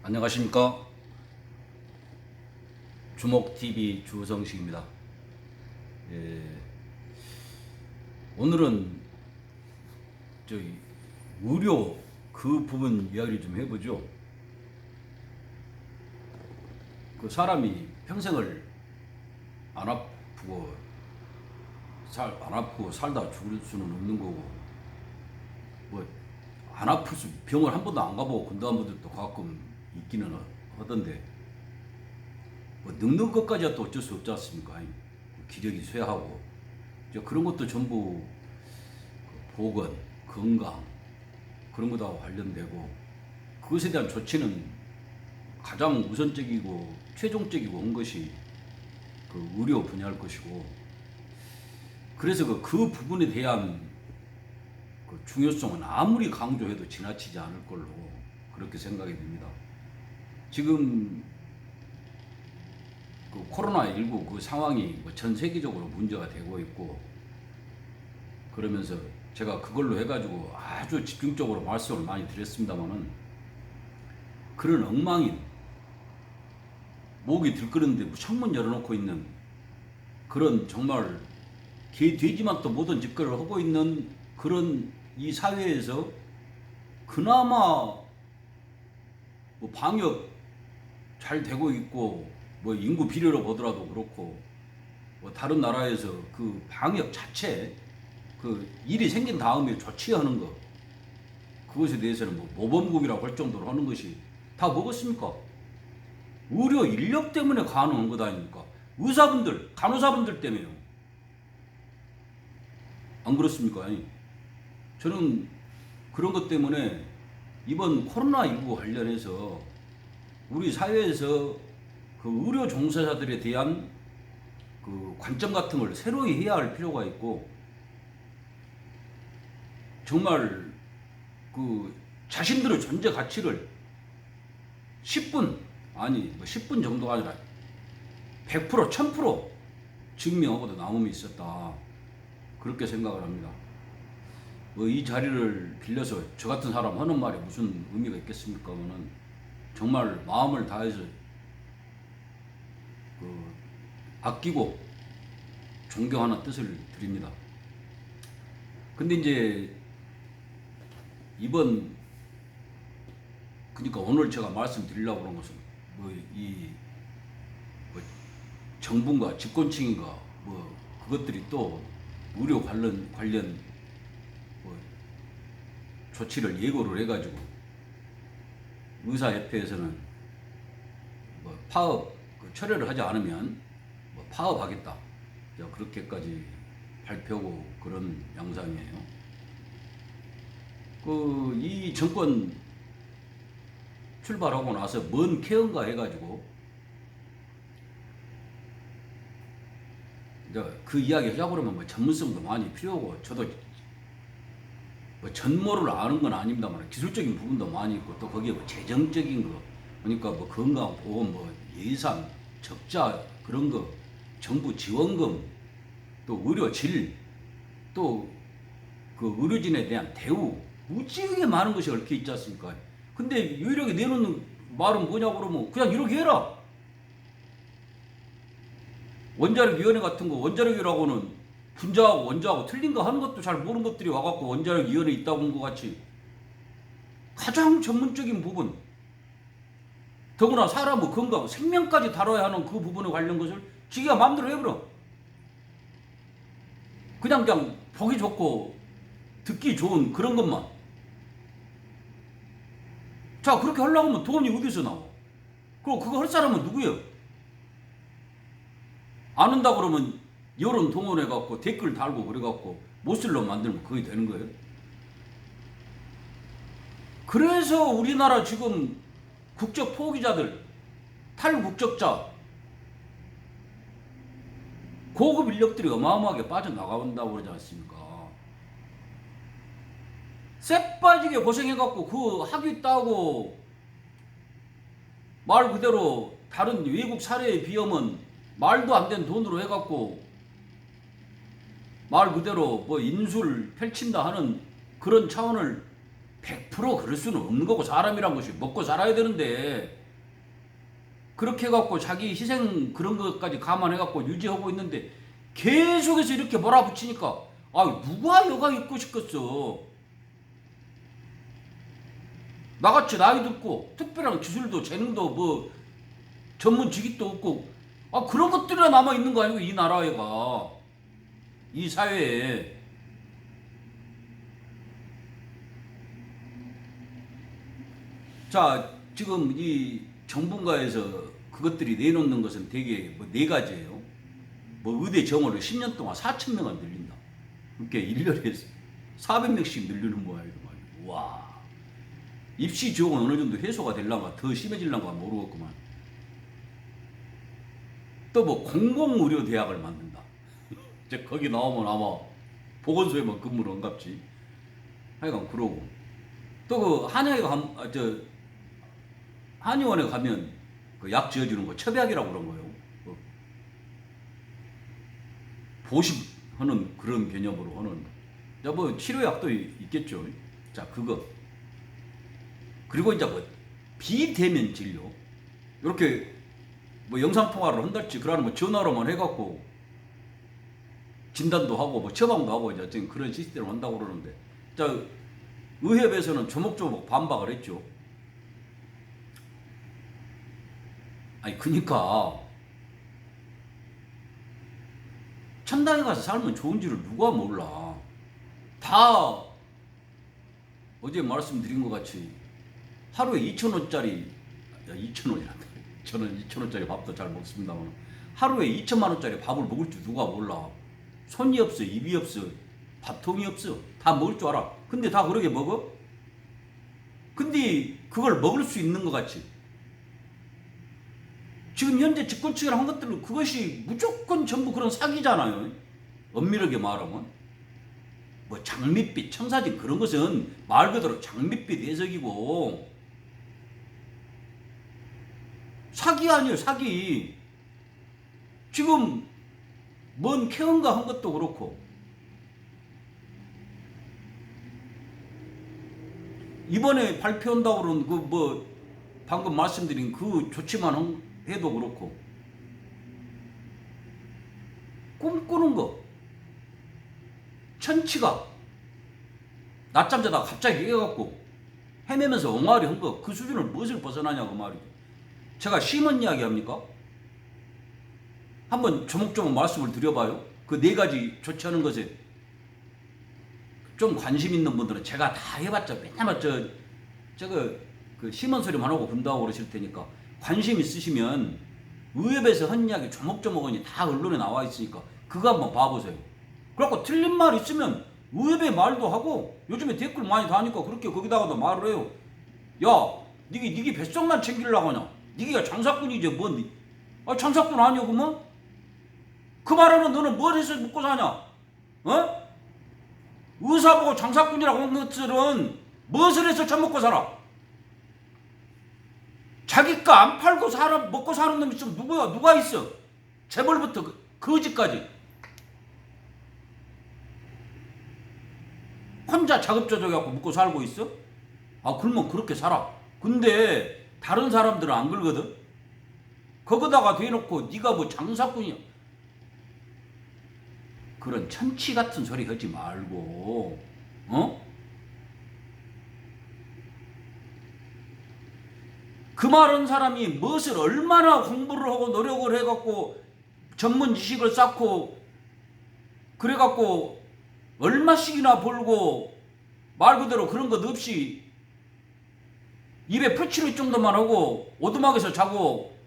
안녕하십니까. 주목TV 주성식입니다. 예, 오늘은 저희 의료 그 부분 이야기를 좀 해보죠. 그 사람이 평생을 안 아프고 안 아프고 살다 죽을 수는 없는 거고, 뭐 안 아플 수 병을 한 번도 안 가보고 건강한 분들도 가끔 있기는 하던데, 뭐 늙는 것까지야 또 어쩔 수 없지 않습니까? 기력이 쇠하고 이제 그런 것도 전부 보건, 건강 그런 거다 관련되고, 그것에 대한 조치는 가장 우선적이고 최종적이고 한 것이 그 의료 분야일 것이고, 그래서 그 부분에 대한 그 중요성은 아무리 강조해도 지나치지 않을 걸로 그렇게 생각이 됩니다. 지금 그 코로나19 그 상황이 전 세계적으로 문제가 되고 있고, 그러면서 제가 그걸로 해가지고 아주 집중적으로 말씀을 많이 드렸습니다만은, 그런 엉망인 목이 들끓는데 창문 열어놓고 있는 그런 정말 개 돼지만 또 모든 짓거리를 하고 있는 그런 이 사회에서 그나마 뭐 방역 잘 되고 있고, 뭐 인구 비례로 보더라도 그렇고, 뭐 다른 나라에서 그 방역 자체 그 일이 생긴 다음에 조치하는 거, 그것에 대해서는 뭐 모범국이라고 할 정도로 하는 것이 다 뭐겠습니까? 의료 인력 때문에 가능한 것 아닙니까? 의사분들, 간호사분들 때문에요. 안 그렇습니까? 아니, 저는 그런 것 때문에 이번 코로나19 관련해서 우리 사회에서 그 의료 종사자들에 대한 그 관점 같은 걸 새로이 해야 할 필요가 있고, 정말 그 자신들의 존재 가치를 10분, 아니 뭐 10분 정도가 아니라 100%, 1000% 증명하고도 남음이 있었다, 그렇게 생각을 합니다. 뭐 이 자리를 빌려서 저 같은 사람 하는 말이 무슨 의미가 있겠습니까는, 정말 마음을 다해서 그 아끼고 존경하는 뜻을 드립니다. 근데 이제 이번, 그러니까 오늘 제가 말씀드리려고 그런 것은 뭐 정부인가 집권층인가 뭐 그것들이 또 의료 관련 뭐 조치를 예고를 해가지고 의사협회에서는 뭐 파업 철회를 하지 않으면 뭐 파업하겠다, 그렇게까지 발표하고 그런 양상이에요. 이 정권 출발하고 나서 뭔 케어인가 해가지고 그 이야기 하자고 그러면 뭐 전문성도 많이 필요하고, 저도 뭐 전모를 아는 건 아닙니다만 기술적인 부분도 많이 있고, 또 거기에 뭐 재정적인 거, 그러니까 뭐 건강 보험, 뭐 예산 적자 그런 거, 정부 지원금, 또 의료 질, 또 그 의료진에 대한 대우, 무지하게 많은 것이 얽혀 있지 않습니까? 근데 유일하게 내놓는 말은 뭐냐고 그러면 그냥 이렇게 해라. 원자력위원회 같은 거, 원자력이라고는 분자하고 원자하고 틀린 거 하는 것도 잘 모르는 것들이 와갖고 원자력위원회 있다고 한 것 같이, 가장 전문적인 부분, 더구나 사람의 건강, 생명까지 다뤄야 하는 그 부분에 관련 것을 지가 마음대로 해버려. 그냥 보기 좋고 듣기 좋은 그런 것만. 자, 그렇게 하려고 하면 돈이 어디서 나와? 그리고 그거 할 사람은 누구예요? 안 한다 그러면 여론 동원해갖고 댓글 달고 그래갖고 못쓸로 만들면 그게 되는 거예요? 그래서 우리나라 지금 국적 포기자들, 탈국적자, 고급 인력들이 어마어마하게 빠져나간다고 그러지 않습니까? 쎄 빠지게 고생해갖고 그 학위 따고 말 그대로 다른 외국 사례에 비하면 말도 안 된 돈으로 해갖고 말 그대로 뭐 인술 펼친다 하는 그런 차원을 100% 그럴 수는 없는 거고, 사람이란 것이 먹고 살아야 되는데 그렇게 해갖고 자기 희생 그런 것까지 감안해갖고 유지하고 있는데 계속해서 이렇게 몰아붙이니까 누가 여가 있고 싶겠어. 나같이 나이 듣고 특별한 기술도 재능도 뭐 전문 직위도 없고 그런 것들이나 남아있는 거 아니고 이 나라에가, 이 사회에. 자, 지금 이 정부가에서 그것들이 내놓는 것은 되게 뭐 4가지예요. 뭐 의대 정원을 10년 동안 4,000명을 늘린다. 그렇게 1년에 400명씩 늘리는 모양이고 말이야. 와. 입시 지원은 어느 정도 해소가 되려면 더 심해질려면 모르겠구만. 또 뭐 공공의료대학을 만든다. 이제 거기 나오면 아마 보건소에만 근무를 한갑지. 하여간 그러고. 또 그 한의원에 가면 그 약 지어주는 거 첩약이라고 그런 거예요. 보습하는 그런 개념으로 하는. 자, 뭐 치료약도 있겠죠. 자, 그거. 그리고 이제 뭐 비대면 진료. 이렇게 뭐 영상통화를 한달치 그러면 뭐 전화로만 해갖고 진단도 하고 뭐 처방도 하고 이제 그런 시스템을 한다고 그러는데, 자, 의협에서는 조목조목 반박을 했죠. 아니, 그니까 천당에 가서 살면 좋은지를 누가 몰라. 다 어제 말씀드린 것 같이 하루에 2,000원짜리, 2,000원이란다. 저는 2,000원짜리 밥도 잘 먹습니다만 하루에 2천만 원짜리 밥을 먹을 줄 누가 몰라. 손이 없어, 입이 없어, 밥통이 없어. 다 먹을 줄 알아. 근데 다 그렇게 먹어? 근데 그걸 먹을 수 있는 것 같이 지금 현재 집권 측이랑 한 것들은 그것이 무조건 전부 그런 사기잖아요. 엄밀하게 말하면 뭐 장밋빛, 청사진 그런 것은 말 그대로 장밋빛 해석이고 사기 아니에요, 사기. 지금 뭔 케언가 한 것도 그렇고 이번에 발표한다고 그러는 그 뭐 방금 말씀드린 그 조치만 해도 그렇고 꿈꾸는 거, 천치가 낮잠 자다가 갑자기 깨갖고 헤매면서 옹알이 한 거, 그 수준을 무엇을 벗어나냐고 말이죠. 제가 심한 이야기 합니까? 한번 조목조목 말씀을 드려봐요. 그 4가지 조치하는 것에 좀 관심 있는 분들은 제가 다 해봤자 맨날 저거 그 심한 소리만 하고 본다고 그러실 테니까 관심 있으시면 의협에서 한 이야기 조목조목은 다 언론에 나와 있으니까 그거 한번 봐보세요. 그래갖고 틀린 말 있으면 의협의 말도 하고 요즘에 댓글 많이 다니까 그렇게 거기다가도 말을 해요. 야, 니게 뱃속만 챙기려고 하냐? 니가 장사꾼이지 뭔? 장사꾼 아니오 그러면? 그 말하면 너는 뭘 해서 먹고 사냐? 어? 의사 보고 장사꾼이라고 한 것들은 무엇을 해서 처먹고 살아? 자기 거 안 팔고 먹고 사는 놈이 있으면 누구야? 누가 있어? 재벌부터 거지까지 혼자 자급자족해갖고 먹고 살고 있어? 그러면 그렇게 살아. 근데 다른 사람들은 안 그러거든. 거기다가 대놓고 네가 뭐 장사꾼이야. 그런 천치 같은 소리 하지 말고, 그 말한 사람이 무엇을 얼마나 공부를 하고 노력을 해갖고 전문 지식을 쌓고 그래갖고 얼마씩이나 벌고 말 그대로 그런 것 없이 입에 풀칠할 정도만 하고 오두막에서 자고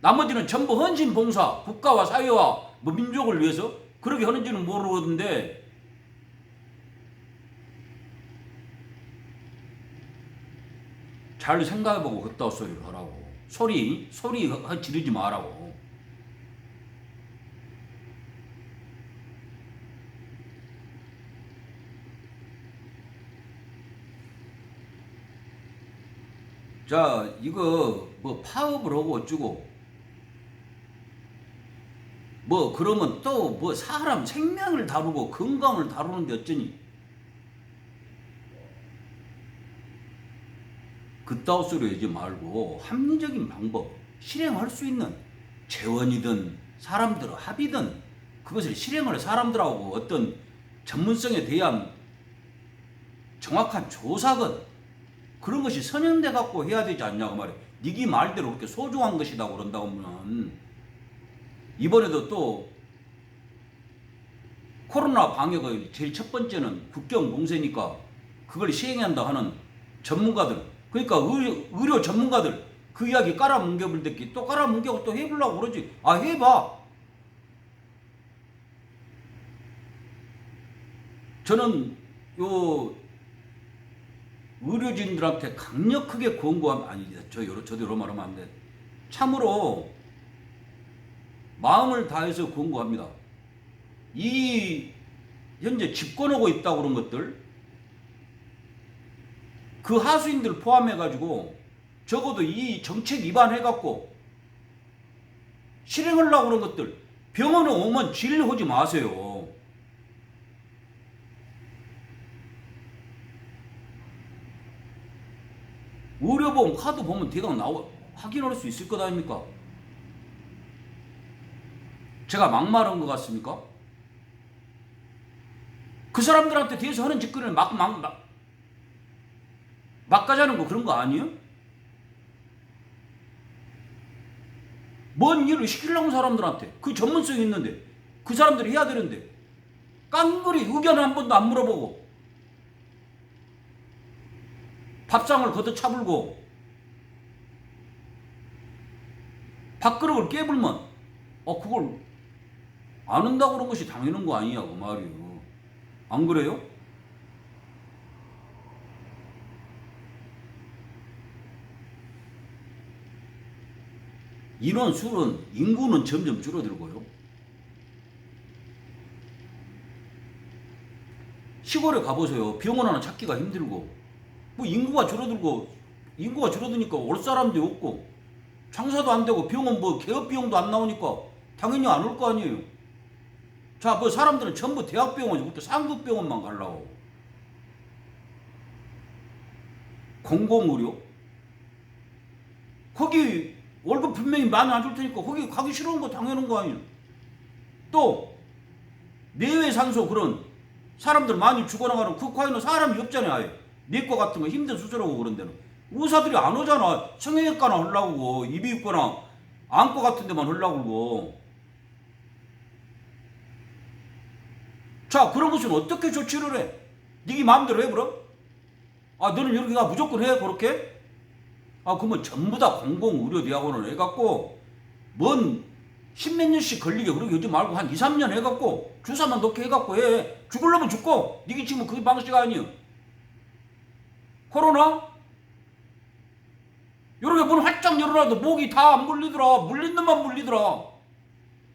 나머지는 전부 헌신 봉사, 국가와 사회와 뭐 민족을 위해서 그렇게 하는지는 모르는데 잘 생각해보고 그따위 소리를 하라고. 소리 지르지 말라고. 자, 이거 뭐 파업을 하고 어쩌고 뭐 그러면 또 뭐 사람 생명을 다루고 건강을 다루는데 어쩌니? 그따위 소리 하지 말고 합리적인 방법, 실행할 수 있는 재원이든 사람들 합의든 그것을 실행을 사람들하고 어떤 전문성에 대한 정확한 조사건 그런 것이 선연돼 갖고 해야 되지 않냐고 말이야. 니기 말대로 그렇게 소중한 것이다 그런다고 하면 이번에도 또 코로나 방역의 제일 첫 번째는 국경 봉쇄니까 그걸 시행한다 하는 전문가들, 그러니까 의료 전문가들 그 이야기 깔아뭉개볼 때끼 또 깔아뭉개고 또 해보려고 그러지. 아, 해봐. 저는 요 의료진들한테 강력하게 권고함, 아니 저도 여러 말하면 안 돼. 참으로 마음을 다해서 권고합니다. 이 현재 집권하고 있다고 그런 것들 그 하수인들 포함해 가지고 적어도 이 정책 위반해 갖고 실행하려고 그런 것들 병원에 오면 진료하지 마세요. 의료보험 카드 보면 대강 확인할 수 있을 것 아닙니까? 제가 막말한 것 같습니까? 그 사람들한테 대해서 하는 짓거리를 막가자는 거 그런 거 아니에요? 뭔 일을 시키려고 사람들한테 그 전문성이 있는데 그 사람들이 해야 되는데 깡그리 의견을 한 번도 안 물어보고 밥상을 걷어차불고 밥그릇을 깨불면 그걸 안 한다고 그런 것이 당연한 거 아니냐고 말이에요. 안 그래요? 인구는 점점 줄어들고요. 시골에 가보세요. 병원 하나 찾기가 힘들고 뭐 인구가 줄어드니까 올 사람도 없고 장사도 안 되고 병원 뭐 개업 비용도 안 나오니까 당연히 안 올 거 아니에요. 자, 뭐 사람들은 전부 대학병원이지 그렇게 상급병원만 가려고. 공공의료? 거기 월급 분명히 많이 안 줄 테니까 거기 가기 싫은 거 당연한 거 아니에요. 또 내외 산소 그런 사람들 많이 죽어나가는 그 과에는 사람이 없잖아요. 아예. 내과 같은 거 힘든 수술하고 그런 데는 의사들이 안 오잖아. 성형외과나 하려고 이비인후과나 안과 같은 데만 하려고 그러고. 자, 그런 것은 어떻게 조치를 해? 니네 마음대로 해 그럼? 아, 너는 여기가 무조건 해 그렇게? 아, 그러면 전부 다 공공의료대학원을 해갖고 뭔 십몇 년씩 걸리게 그렇게 하지 말고 한 2, 3년 해갖고 주사만 넣게 해갖고 해. 죽으려면 죽고. 니게 지금 그 방식 아니에요. 코로나? 이렇게 문 활짝 열어놔도 목이 다 안 물리더라. 물린 놈만 물리더라.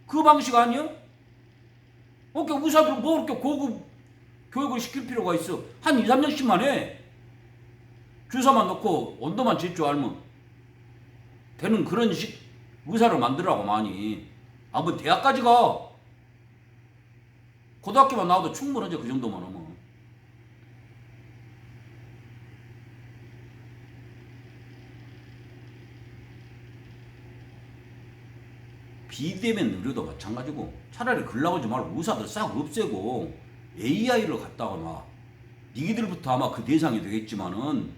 그 방식 아니에요? 그러니까 의사들은 뭐 그렇게 고급 교육을 시킬 필요가 있어. 한 2, 3년씩만 해. 주사만 넣고 온도만 질 줄 알면 되는 그런 식 의사를 만들라고 많이. 아, 뭐 대학까지 가. 고등학교만 나와도 충분하죠. 그 정도만 하면. 비대면 의료도 마찬가지고 차라리 글 나오지 말고 의사들 싹 없애고 AI를 갖다가 놔. 니들부터 아마 그 대상이 되겠지만은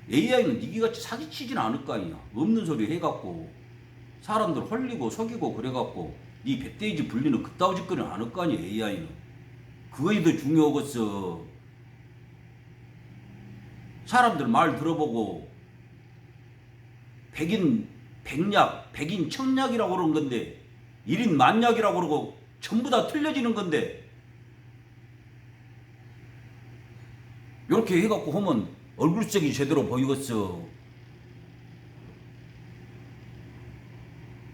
AI는 니기같이 사기치진 않을 거 아니야. 없는 소리 해갖고 사람들 헐리고 속이고 그래갖고 니 배돼지 불리는 그따위 짓거리는 않을 거 아니야. AI는 그거이 더 중요하겠어. 사람들 말 들어보고 백인 백약, 백인 청약이라고 그러는 건데 1인 만약이라고 그러고 전부 다 틀려지는 건데 이렇게 해갖고 하면 얼굴색이 제대로 보이겠어.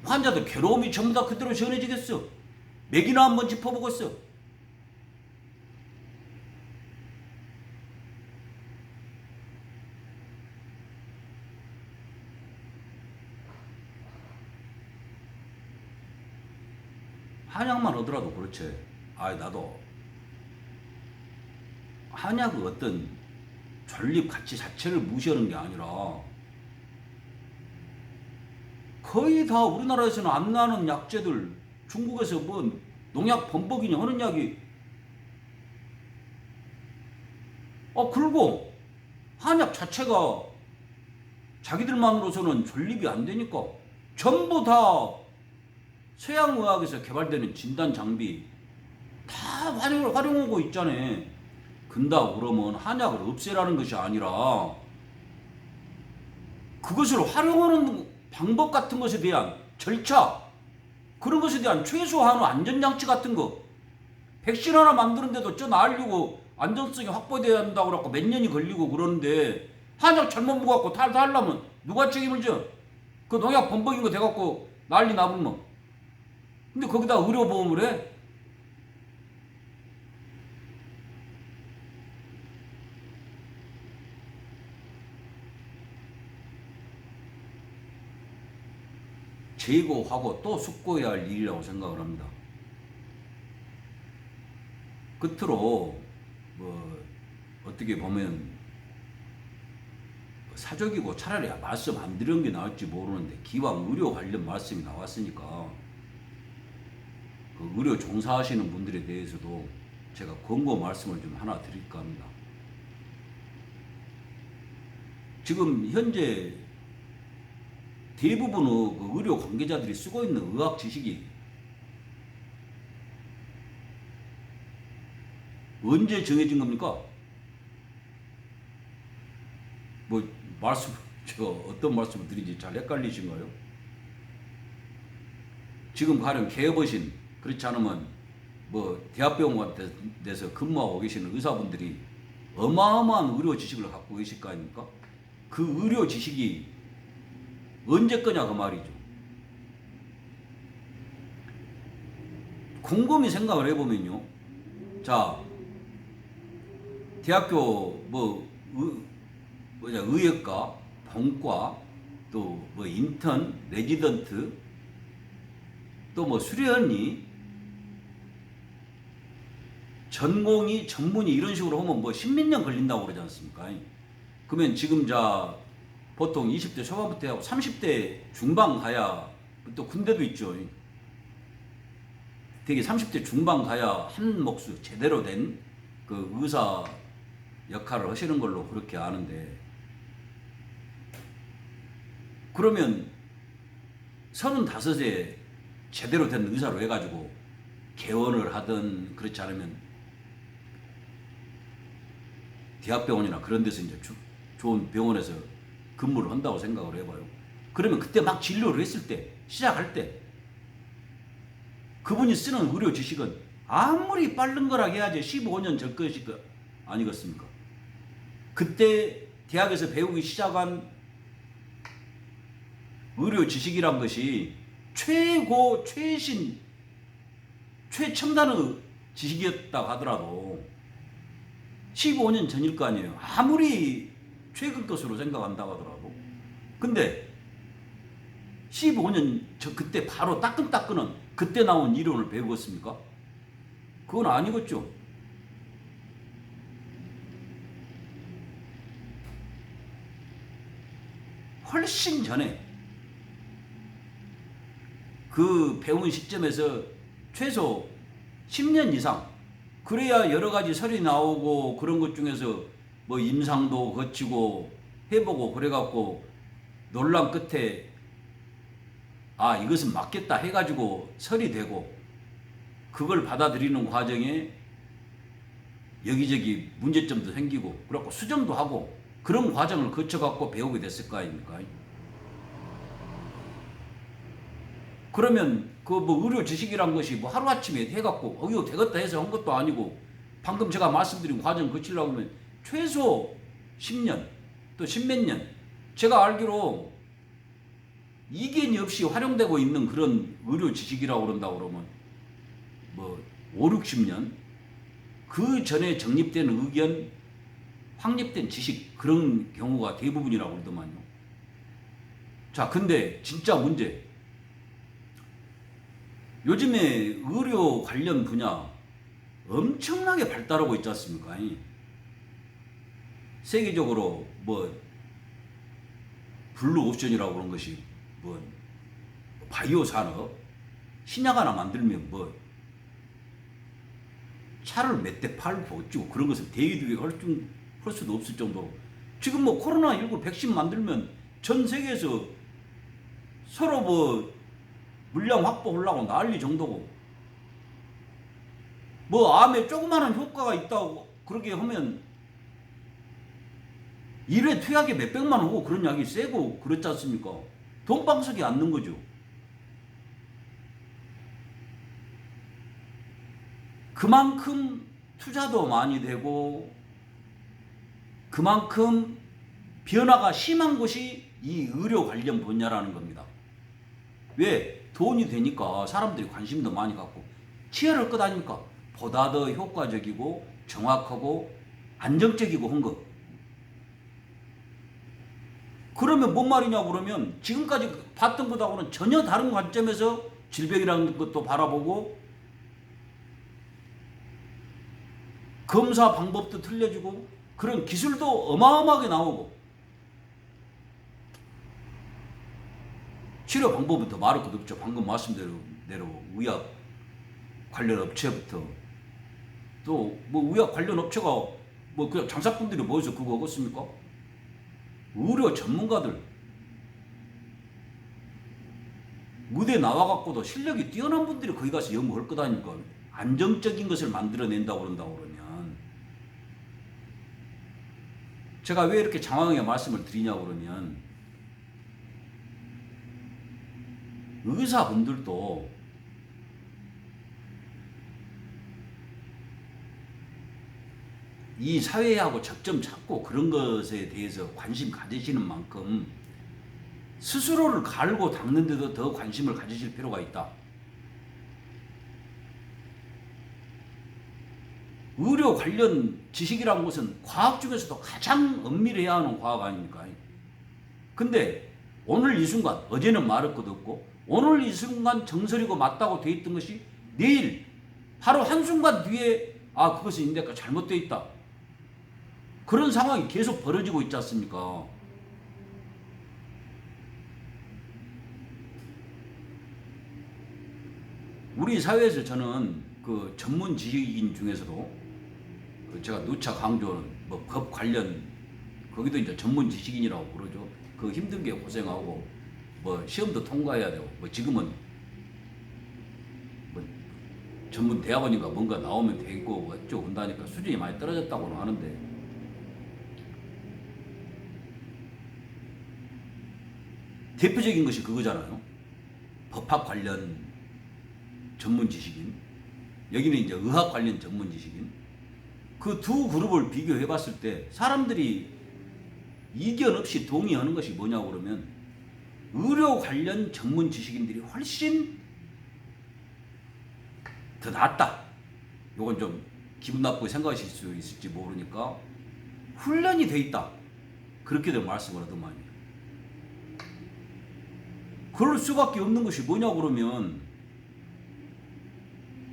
환자들 괴로움이 전부 다 그대로 전해지겠어. 맥이나 한번 짚어보겠어. 한약만 하더라도 그렇지. 나도 한약의 어떤 존립 가치 자체를 무시하는 게 아니라 거의 다 우리나라에서는 안 나는 약재들, 중국에서 뭐 농약 범벅이냐 하는 약이 그리고 한약 자체가 자기들만으로서는 존립이 안 되니까 전부 다 서양의학에서 개발되는 진단 장비 다 활용하고 있잖아요. 근다고 그러면 한약을 없애라는 것이 아니라 그것을 활용하는 방법 같은 것에 대한 절차, 그런 것에 대한 최소한의 안전장치 같은 거, 백신 하나 만드는데도 나으려고 안전성이 확보돼야 한다고 그러고 몇 년이 걸리고 그러는데 한약 잘못 먹어갖고 하려면 누가 책임을 져? 그 농약 범벅인 거 돼갖고 난리 나면. 근데 거기다 의료보험을 해? 재고하고 또 숙고해야 할 일이라고 생각을 합니다. 끝으로 뭐 어떻게 보면 사족이고 차라리 말씀 안 드리는 게 나을지 모르는데 기왕 의료 관련 말씀이 나왔으니까 그 의료 종사하시는 분들에 대해서도 제가 권고 말씀을 좀 하나 드릴까 합니다. 지금 현재 대부분의 그 의료 관계자들이 쓰고 있는 의학 지식이 언제 정해진 겁니까? 제가 어떤 말씀을 드리지 잘 헷갈리신가요? 지금 가령 개업하신, 그렇지 않으면 대학병원 같은 데서 근무하고 계시는 의사분들이 어마어마한 의료 지식을 갖고 계실 거 아닙니까? 그 의료 지식이 언제 거냐 그 말이죠. 곰곰이 생각을 해보면요. 자, 대학교 의학과, 본과, 또 인턴, 레지던트, 또 수련이, 전공이, 전문이 이런 식으로 하면 십몇 년 걸린다고 그러지 않습니까? 그러면 지금 보통 20대 초반부터 하고 30대 중반 가야, 또 군대도 있죠. 되게 30대 중반 가야 한 몫을 제대로 된 그 의사 역할을 하시는 걸로 그렇게 아는데, 그러면 35세 제대로 된 의사로 해가지고 개원을 하든 그렇지 않으면 대학병원이나 그런 데서 이제 좋은 병원에서 근무를 한다고 생각을 해봐요. 그러면 그때 막 진료를 했을 때, 시작할 때 그분이 쓰는 의료 지식은 아무리 빠른 거라 해야지 15년 전 것일 거 아니겠습니까? 그때 대학에서 배우기 시작한 의료 지식이란 것이 최고, 최신, 최첨단의 지식이었다고 하더라도 15년 전일 거 아니에요. 아무리 최근 것으로 생각한다고 하더라도. 근데 15년 그때 바로 따끈따끈한 그때 나온 이론을 배우겠습니까? 그건 아니겠죠. 훨씬 전에 그 배운 시점에서 최소 10년 이상, 그래야 여러 가지 설이 나오고 그런 것 중에서 임상도 거치고 해보고 그래갖고 논란 끝에 이것은 맞겠다 해가지고 설이 되고, 그걸 받아들이는 과정에 여기저기 문제점도 생기고 그렇고 수정도 하고 그런 과정을 거쳐갖고 배우게 됐을 거 아닙니까? 그러면 의료 지식이란 것이 하루아침에 해갖고 이거 되겠다 해서 한 것도 아니고, 방금 제가 말씀드린 과정 거치려고 하면 최소 10년 또 십몇 년, 제가 알기로 이견이 없이 활용되고 있는 그런 의료 지식이라고 그런다고 그러면 5, 60년 그 전에 정립된 의견, 확립된 지식, 그런 경우가 대부분이라고 그러더만요. 자, 근데 진짜 문제, 요즘에 의료 관련 분야 엄청나게 발달하고 있지 않습니까? 세계적으로 뭐 블루 오션이라고 그런 것이 뭐 바이오 산업 신약 하나 만들면 뭐 차를 몇 대 팔고 어쩌고 그런 것을 대기두개 할 수도 없을 정도로 지금 뭐 코로나19 백신 만들면 전 세계에서 서로 뭐 물량 확보하려고 난리 정도고 뭐 암에 조그마한 효과가 있다고 그렇게 하면 1회 투약에 몇백만 원 하고 그런 약이 세고 그렇지 않습니까? 돈방석이 않는 거죠. 그만큼 투자도 많이 되고 그만큼 변화가 심한 것이 이 의료 관련 분야라는 겁니다. 왜? 돈이 되니까 사람들이 관심도 많이 갖고 치열할 것 아닙니까? 보다 더 효과적이고 정확하고 안정적이고 한 것. 그러면 뭔 말이냐고 그러면 지금까지 봤던 것하고는 전혀 다른 관점에서 질병이라는 것도 바라보고 검사 방법도 틀려지고 그런 기술도 어마어마하게 나오고 치료 방법은 더 말할 것도 없죠. 방금 말씀대로 의학 관련 업체부터 또 뭐 의학 관련 업체가 뭐 그냥 장사꾼들이 모여서 그거 하겠습니까? 의료 전문가들 무대 나와갖고도 실력이 뛰어난 분들이 거기 가서 연구할 거다 하니까 안정적인 것을 만들어낸다고 그런다고 그러면 제가 왜 이렇게 장황하게 말씀을 드리냐고 그러면 의사분들도 이 사회하고 접점 찾고 그런 것에 대해서 관심 가지시는 만큼 스스로를 갈고 닦는데도 더 관심을 가지실 필요가 있다. 의료 관련 지식이라는 것은 과학 중에서도 가장 엄밀해야 하는 과학 아닙니까? 근데 오늘 이 순간, 어제는 말할 것도 없고 오늘 이 순간 정설이고 맞다고 돼 있던 것이 내일 바로 한순간 뒤에 그것이 인대가 잘못되어 있다. 그런 상황이 계속 벌어지고 있지 않습니까? 우리 사회에서 저는 그 전문 지식인 중에서도 제가 누차 강조하는 뭐 법 관련 거기도 이제 전문 지식인이라고 그러죠. 그 힘든 게 고생하고 뭐 시험도 통과해야 되고 뭐 지금은 뭐 전문 대학원인가 뭔가 나오면 되고 어쩌고 한다니까 수준이 많이 떨어졌다고는 하는데 대표적인 것이 그거잖아요. 법학 관련 전문 지식인, 여기는 이제 의학 관련 전문 지식인. 그 두 그룹을 비교해 봤을 때 사람들이 이견 없이 동의하는 것이 뭐냐고 그러면 의료 관련 전문 지식인들이 훨씬 더 낫다. 요건 좀 기분 나쁘게 생각하실 수 있을지 모르니까 훈련이 돼 있다. 그렇게들 말씀을 하더만요. 그럴 수밖에 없는 것이 뭐냐고 그러면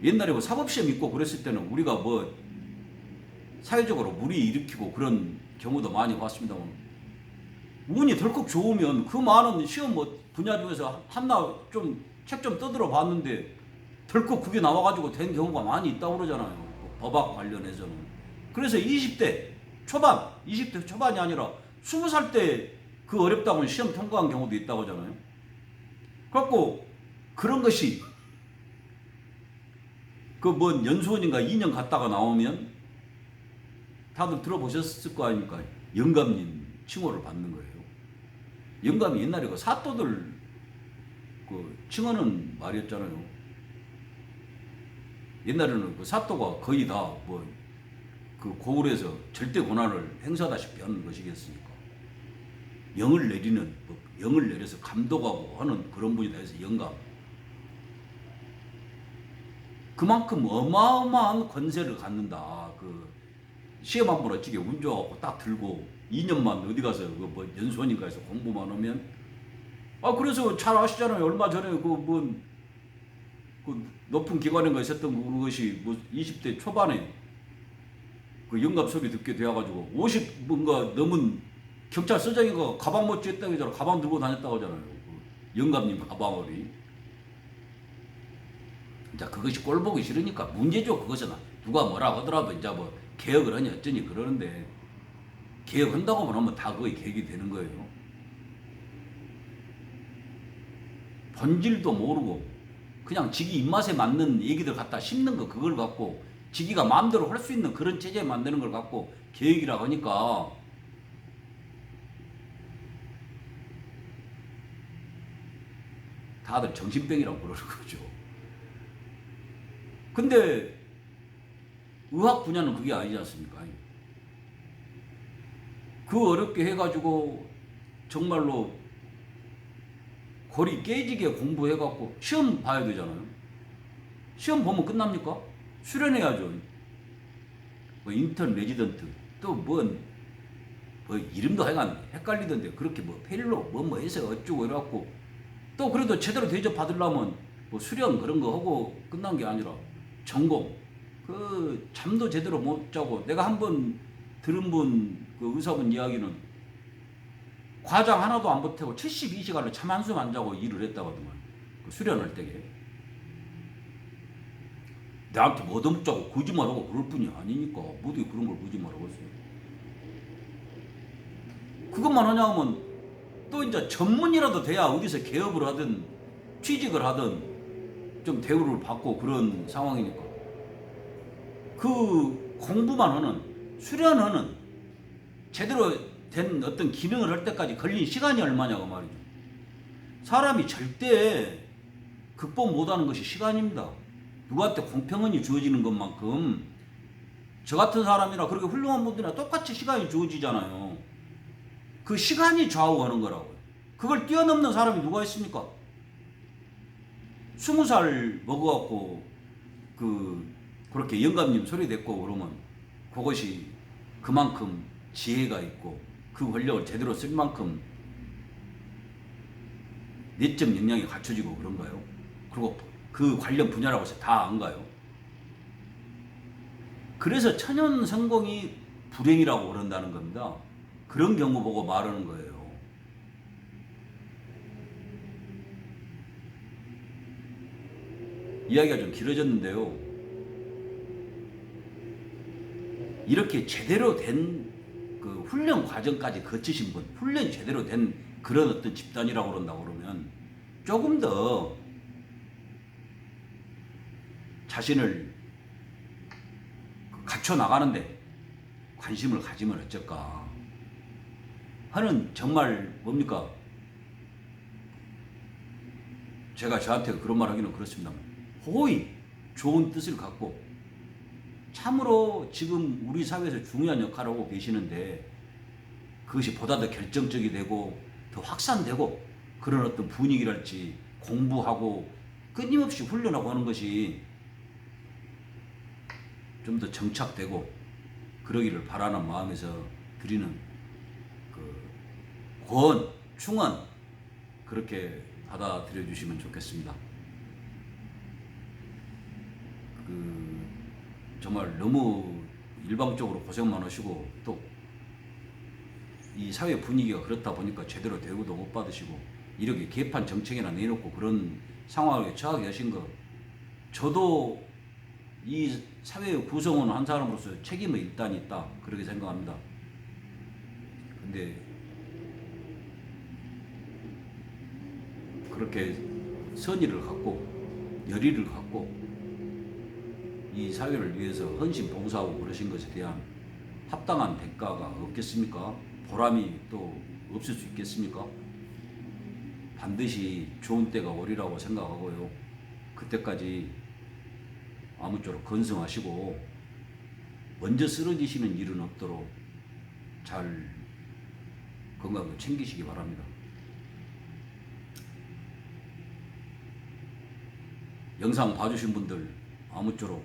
옛날에 뭐 사법시험 있고 그랬을 때는 우리가 뭐 사회적으로 무리 일으키고 그런 경우도 많이 봤습니다만 운이 덜컥 좋으면 그 많은 시험 뭐 분야 중에서 하나 좀 책 좀 떠들어 봤는데 덜컥 그게 나와가지고 된 경우가 많이 있다고 그러잖아요. 법학 관련해서는. 그래서 20대 초반, 20대 초반이 아니라 20살 때 그 어렵다고 시험 통과한 경우도 있다고 하잖아요. 그래갖고 그런 것이 그 뭔 연수원인가 2년 갔다가 나오면 다들 들어보셨을 거 아닙니까? 영감님 칭호를 받는 거예요. 영감이 옛날에 그 사또들 그 칭하는 말이었잖아요. 옛날에는 그 사또가 거의 다 뭐 그 고을에서 절대 권한을 행사하다시피 하는 것이겠습니까? 영을 내리는 법, 영을 내려서 감독하고 하는 그런 분이다 해서 영감. 그만큼 어마어마한 권세를 갖는다. 그 시험 한 번 어찌게 운 좋아갖고 딱 들고 2년만 어디 가서 그 뭐 연수원인가 해서 공부만 하면 그래서 잘 아시잖아요. 얼마 전에 그 높은 기관인가 있었던 그것이 뭐 20대 초반에 그 그 영감 소리 듣게 돼가지고 50 뭔가 넘은 경찰서장이가 가방 못 쥐었다고 하잖아. 가방 들고 다녔다고 하잖아요. 그 영감님 가방을. 이제 그것이 꼴 보기 싫으니까 문제죠. 그것은 누가 뭐라 하더라도 이제 뭐 개혁을 하니 어쩌니 그러는데 개혁한다고만 하면 다 거의 개혁이 되는 거예요. 본질도 모르고 그냥 지기 입맛에 맞는 얘기들 갖다 심는 거 그걸 갖고 지기가 마음대로 할 수 있는 그런 체제 만드는 걸 갖고 개혁이라고 하니까 다들 정신병이라고 그러는 거죠. 근데 의학 분야는 그게 아니지 않습니까? 그 어렵게 해가지고 정말로 골이 깨지게 공부해갖고 시험 봐야 되잖아요. 시험 보면 끝납니까? 수련해야죠. 뭐 인턴 레지던트 또 뭐 이름도 하여간 헷갈리던데 그렇게 뭐 펠로 뭐 해서 어쩌고 이래갖고 또 그래도 제대로 대접 받으려면 뭐 수련 그런 거 하고 끝난 게 아니라 전공 그 잠도 제대로 못 자고 내가 한번 들은 그 의사분 이야기는 과장 하나도 안 보태고 72시간을 잠 한숨 안 자고 일을 했다고 하더만 그 수련할 때에 나한테 뭐 얻어먹자고 거짓말하고 그럴 뿐이 아니니까 모두 그런 걸 거짓말하고 있어요. 그것만 하냐면 또 이제 전문이라도 돼야 어디서 개업을 하든 취직을 하든 좀 대우를 받고 그런 상황이니까 그 공부만 하는 수련하는 제대로 된 어떤 기능을 할 때까지 걸린 시간이 얼마냐고 말이죠. 사람이 절대 극복 못하는 것이 시간입니다. 누구한테 공평하게 주어지는 것만큼 저 같은 사람이나 그렇게 훌륭한 분들이나 똑같이 시간이 주어지잖아요. 그 시간이 좌우하는 거라고요. 그걸 뛰어넘는 사람이 누가 있습니까? 20살 먹어갖고 그렇게 영감님 소리 듣고 그러면 그것이 그만큼 지혜가 있고 그 권력을 제대로 쓸 만큼 내적 역량이 갖춰지고 그런가요? 그리고 그 관련 분야라고 해서 다 안 가요? 그래서 천연 성공이 불행이라고 그런다는 겁니다. 그런 경우 보고 말하는 거예요. 이야기가 좀 길어졌는데요. 이렇게 제대로 된 그 훈련 과정까지 거치신 분, 훈련이 제대로 된 그런 어떤 집단이라고 그런다고 그러면 조금 더 자신을 갖춰 나가는데 관심을 가지면 어쩔까 하는 정말 뭡니까? 제가 저한테 그런 말 하기는 그렇습니다. 호의, 좋은 뜻을 갖고 참으로 지금 우리 사회에서 중요한 역할을 하고 계시는데 그것이 보다 더 결정적이 되고 더 확산되고 그런 어떤 분위기랄지 공부하고 끊임없이 훈련하고 하는 것이 좀 더 정착되고 그러기를 바라는 마음에서 드리는 그 고언, 충언 그렇게 받아들여 주시면 좋겠습니다. 정말 너무 일방적으로 고생만 하시고 또 이 사회 분위기가 그렇다 보니까 제대로 대우도 못 받으시고 이렇게 개판 정책이나 내놓고 그런 상황에 처하게 하신 거 저도 이 사회 구성원 한 사람으로서 책임이 일단 있다 그렇게 생각합니다. 근데 그렇게 선의를 갖고 열의를 갖고 이 사회를 위해서 헌신 봉사하고 그러신 것에 대한 합당한 대가가 없겠습니까? 보람이 또 없을 수 있겠습니까? 반드시 좋은 때가 오리라고 생각하고요. 그때까지 아무쪼록 건승하시고 먼저 쓰러지시는 일은 없도록 잘 건강을 챙기시기 바랍니다. 영상 봐주신 분들 아무쪼록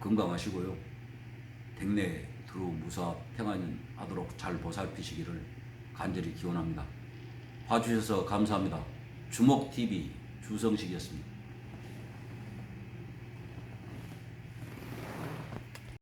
건강하시고요. 댁내 두루 무사 평안하도록 잘 보살피시기를 간절히 기원합니다. 봐주셔서 감사합니다. 주목TV 주성식이었습니다.